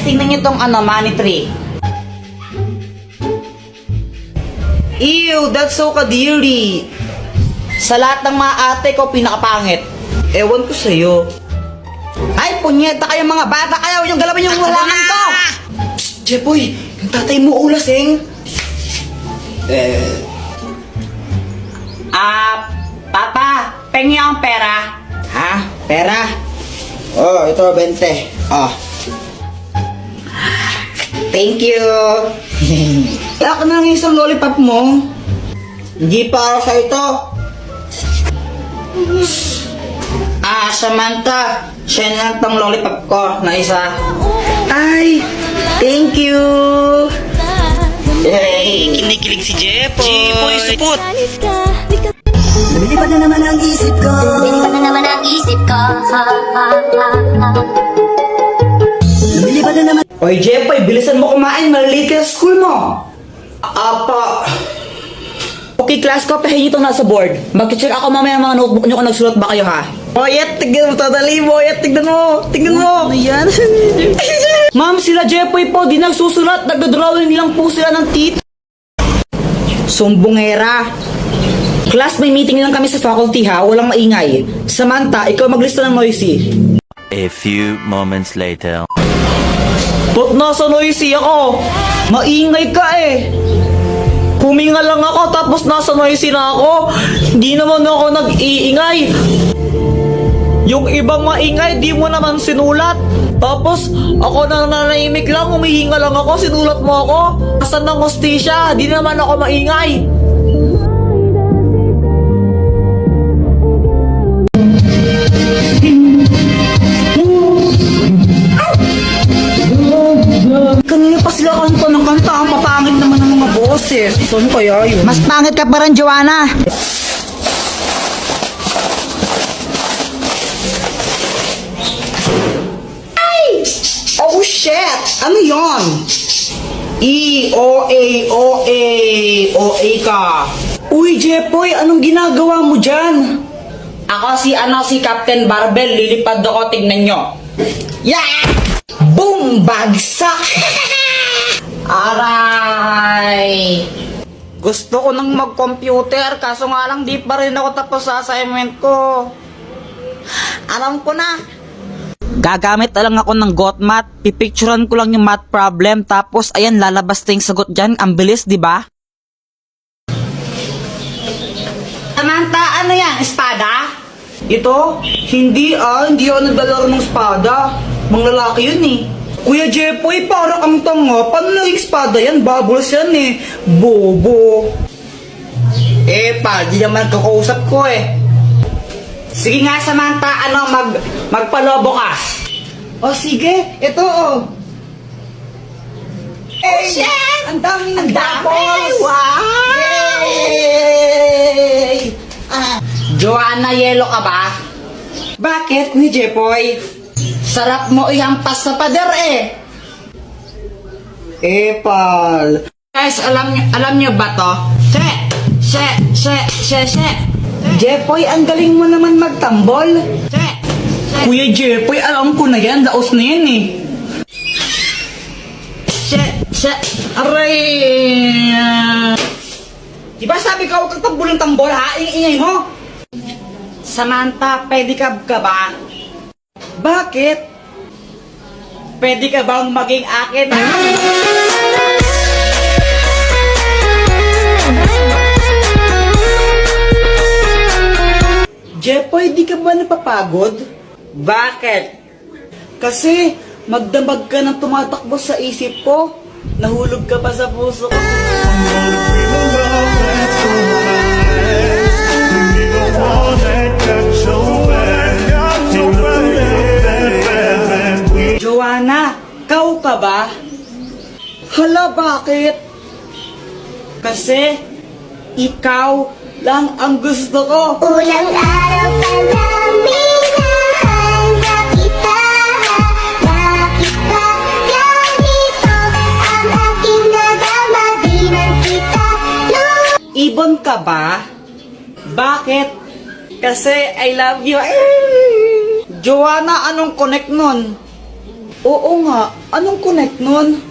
tingnan nyo tong money tree. Ew, that's so kadiri. Sa lahat ng mga ate ko, pinakapangit. Ewan ko sa'yo. Ay, punyeta kayo mga bata kayo. Yung galawin yung walangan ko. Psst, Jepoy, yung tatay mo ulasing. Papa, pengi ang pera. Ha? Pera? Oh, ito, 20. Oh. Thank you. Kaya ka na lang isang lollipop mo. Hindi para sa ito. Samantha, siya na lang tong lollipop ko na isa. Ay, thank you. Hey, kinikilig si Jepoy. Jepoy, supot. Lumilipad na naman ang isip ko. Lumilipad na naman ang isip ko. Lumilipad na naman. Oy, Jepoy, bilisan mo kumain. Malilate ka sa school mo. Apa. Okay, class ko, pahingi ito nasa board. Mag-check ako mamaya mga notebook nyo kung nagsulat ba kayo, ha? Boyet, tignan mo, tadali, Boyet, tignan mo. Tignan mo. Ano yan? Ma'am, sila Jepoy po, di nagsusulat. Nagdodrawing lang po sila ng tit. Sumbongera. Class, may meeting lang kami sa faculty, ha? Walang maingay. Samantha, ikaw maglista ng noisy. A few moments later. Ba't nasa noisy ako? Maingay ka eh. Huminga lang ako tapos nasa noisy na ako. Hindi naman ako nag-iingay. Yung ibang maingay, di mo naman sinulat. Tapos ako na nanahimik lang, humihinga lang ako, sinulat mo ako. Asan ng hostisya? Di naman ako maingay. Kanina pa sila kanta ng kanta. Ang papangit naman ng mga boses. Saan kaya yun? Mas pangit ka pa rin, Joanna. Ay! Oh, shit! Ano yon? O-A. O-A ka. Uy, Jepoy, anong ginagawa mo dyan? Ako si Captain Barbell. Lilipad ako, tignan nyo. Yeah! Boom! Bagsak! Aray! Gusto ko nang mag-computer, kaso nga lang di pa rin ako tapos sa assignment ko. Alam ko na. Gagamit na lang ako ng GotMath. Pipicturean ko lang yung math problem, tapos ayan, lalabas na yung sagot dyan. Ang bilis, di ba? Samantha, ano yan? Espada? Ito? Hindi ako naglalaro ng espada. Mga lalaki yun eh. Kuya Jepoy, para kang tanga. Paano naging espada yan? Bubbles yan eh. Bobo. Di naman kakausap ko eh. Sige nga, Samantha, magpalobo ka. O sige, ito oh. Shit! Ang daming balls! Wow! Yay! Joanna, yelo ka ba? Bakit, Kuya Jepoy? Sarap mo ihampas sa pader eh. Pal. Guys, alam nyo ba to? Jepoy, ang galing mo naman magtambol. Kuya Jepoy, alam ko na yan. Laos na yan eh. Aray. Diba sabi ko, huwag kang tambol ng tambol ha? Ingay mo. Samantha, pwede ka ba? Bakit? Pwede ka bang maging akin ha? Jepoy, di ka ba napapagod? Bakit? Kasi magdamag ka ng tumatakbo sa isip ko. Nahulog ka pa sa puso ko. Joanna, kau ka ba? Hala, bakit? Kasi ikaw lang ang gusto ko. Ulang araw pa lang binahanda kita. Bakit ba ganito ang aking nadama? Di man kita Ibon ka ba? Bakit? Kasi I love you. Joanna, anong connect nun? Oo nga, anong connect nun?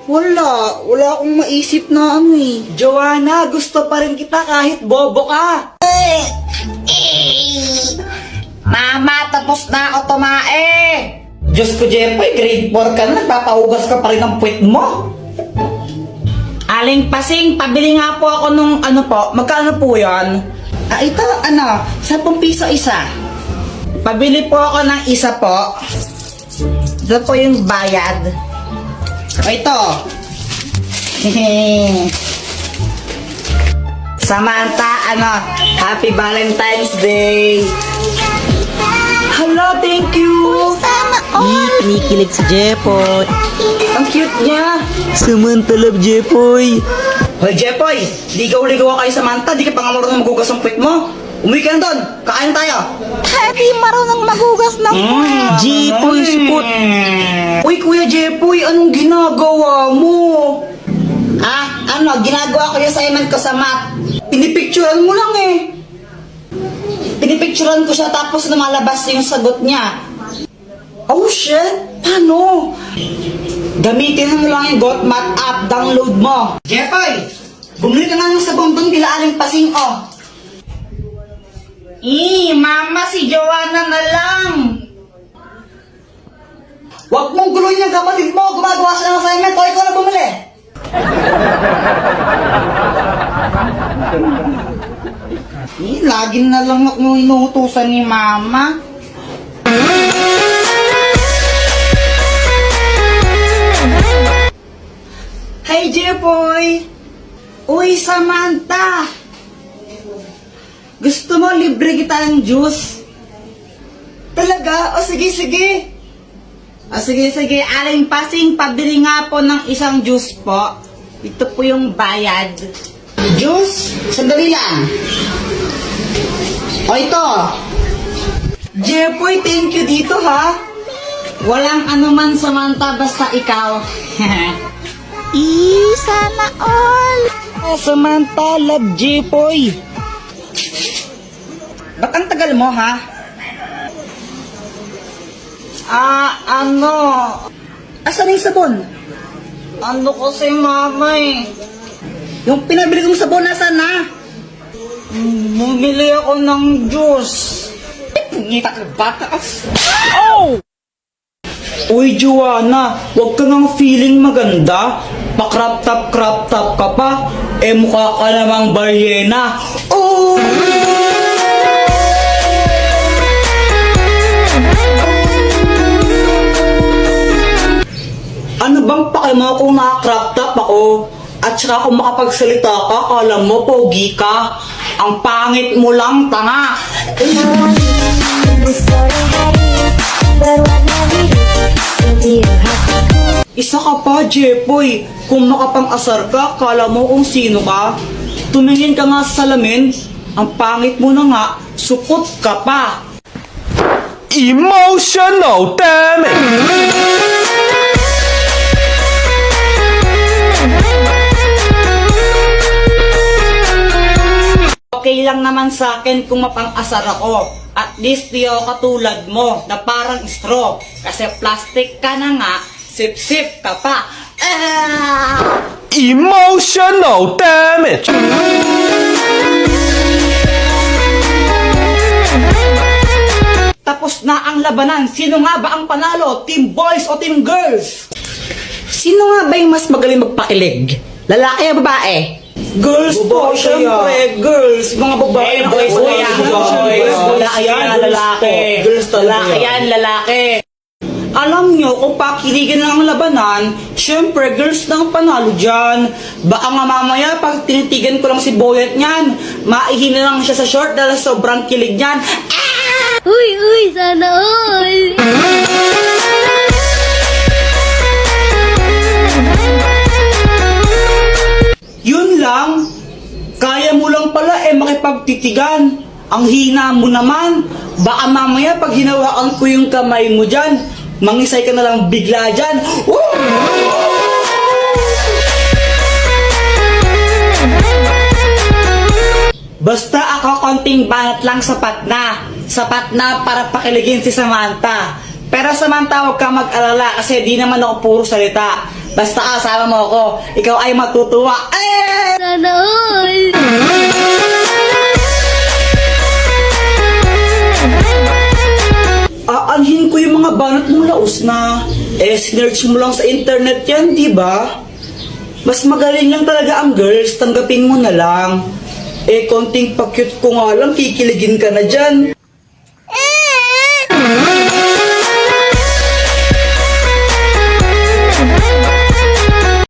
Wala akong maisip na ano eh. Joanna, gusto pa rin kita kahit bobo ka. Mama, tapos na ako tumae. Diyos ko, Jeffoy, grade 4 ka na, nagpapahugas ka pa rin ng puwet mo. Aling Pasing, pabili nga po ako nung ano po, magkano po yan? Ito, 10 piso isa. Pabili po ako ng isa po. Ito po yung bayad. Ito. Samantha, Happy Valentine's Day. Hala, thank you. Kinikilig si Jepoy. Ang cute niya. Samantalab, Jepoy. Hoy, Jeffoy, ligaw-ligaw kayo Samantha, di ka pa nga marunong magugas ng puwet mo. Umuwi ka na doon, kakain tayo. Hindi marunong magugas ng Jepoy, spot. Uy, Kuya Jeffoy, anong ginagawa mo? Ginagawa ko yung assignment ko sa math. Pinipicturean mo lang eh. Pinipicturean ko siya tapos lumalabas yung sagot niya. Oh shit, paano? Gamitin mo lang yung GotMath app, download mo. Jeffoy, bumili ka nga ng sabon doon bila Aling Pasing, oh. Mama, si Joanna na lang. Huwag mong guluhin yung kapatid mo. Gumagawa siya ng assignment. O, ikaw na bumili. Lagi na lang ako inuutusan ni Mama. Hey, Jeffoy. Uy, Samantha. Gusto mo libre kita ng juice? Talaga? O sige. O sige. Aling Pasing, pabili nga po ng isang juice po. Ito po yung bayad. Juice? Sandali lang. O ito. Jeffoy, thank you dito ha. Walang anuman Samantha, basta ikaw. Sana all. Samantha, love Jeffoy. Ba't ang tagal mo, ha? Asan yung sabon? Ano kasi, Mama eh? Yung pinabili kong sabon, asan na? Bumili ako ng juice. Pungita ka bata. Oh! Uy, Joanna, huwag ka nang feeling maganda. Pa-crop top ka pa. Mukha ka namang balyena. Oh! Ano bang pake mo kung naka-crop top ako? At saka kung makapagsalita ka, kala mo pogi ka. Ang pangit mo lang, tanga. Isa ka pa, Jeffoy. Kung makapang-asar ka, kala mo kung sino ka. Tumingin ka nga sa salamin. Ang pangit mo na nga, supot ka pa. Emotional damage. Okay lang naman sa akin kung mapang-asar ako. At least di ako katulad mo na parang straw. Kasi plastic ka na nga, sip-sip ka pa. Emotional damage. Tapos na ang labanan. Sino nga ba ang panalo? Team boys o team girls? Sino nga ba yung mas magaling magpakilig? Lalaki o babae? Girls po, syempre, girls. Mga babae na boys na yan. Lalaki yan, lalaki. Girls talaga. Lalaki yan, lalaki. Alam nyo, kung pakiligan na ang labanan, syempre, girls na ang panalo dyan. Baka nga mamaya, pag tinitigan ko lang si Boyet niyan, maihina lang siya sa short dahil sobrang kilig niyan. Uy, sana all! Yun lang, kaya mo lang pala makipagtitigan. Ang hina mo naman. Baka mamaya pag hinawakan ko yung kamay mo dyan, mangisay ka na lang bigla dyan. Basta ako konting banat lang sapat na. Sapat na para pakiligin si Samantha. Pero Samantha, huwag kang mag-alala kasi di naman ako puro salita. Basta kasama mo ako, ikaw ay matutuwa. Eh! Sana all! Aanhin ko yung mga banat mong laos na. Sinerch mo lang sa internet yan, di ba? Mas magaling lang talaga ang girls, tanggapin mo na lang. Konting pa-cute ko nga lang, kikiligin ka na dyan.